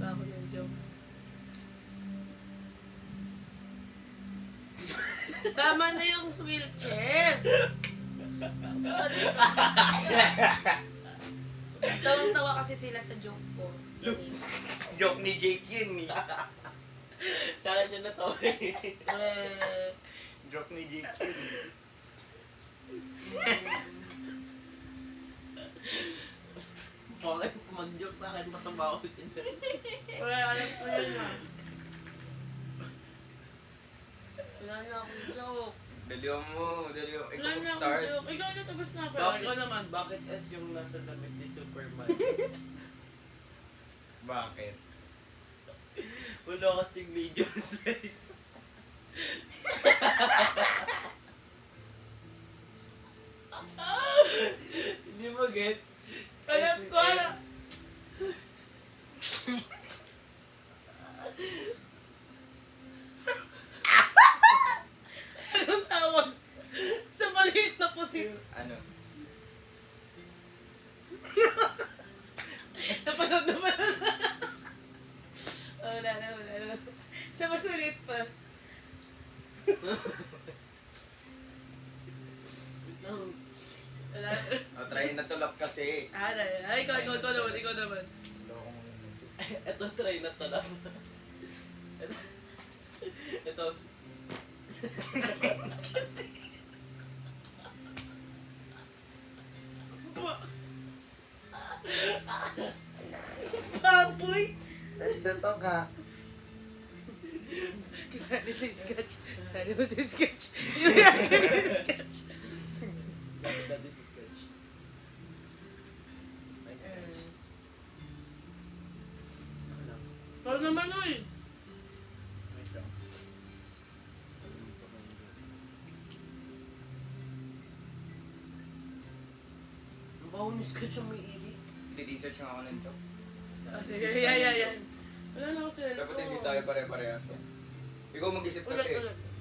pa ako ng joke. Tama na yung wheelchair. Tawang-tawa kasi sila sa joke ko. Joke ni Jake yun eh. Sa akin yun na to eh. Joke ni Jake yun eh. Bakit mag-joke sa akin, mataba ako sila. Alam ko yun na. Wala na akong joke. Daliw mo. Ikaw Wala na akong start. joke. Ikaw na tapos na ako. Ikaw naman, bakit S yung nasa damit ni Superman? Bakit? Wala kasing medium size. Hindi mo gets? Alam ko, alam. Anong tawag? Sa maliit na pusit. Ano? Napanood naman. Wala na. Sa mas maliit pa. Wala. Try na tulap kasi. Ikaw naman. Ito, try na to lang. Ito. Baboy! Ito ka. Kasali sa sketch. Kasali mo sa sketch. Yung reaction sa sketch. That is a sketch. Nice sketch. Ano lang? Ikaw naman, oy. Wait lang. Ang baho ni sketch ang may ihi. Di-research nga ako nito. Sige, yan. Wala na ako sa Dapat hindi tayo pare-parehas. Ikaw mag-isip ka Ulit. eh.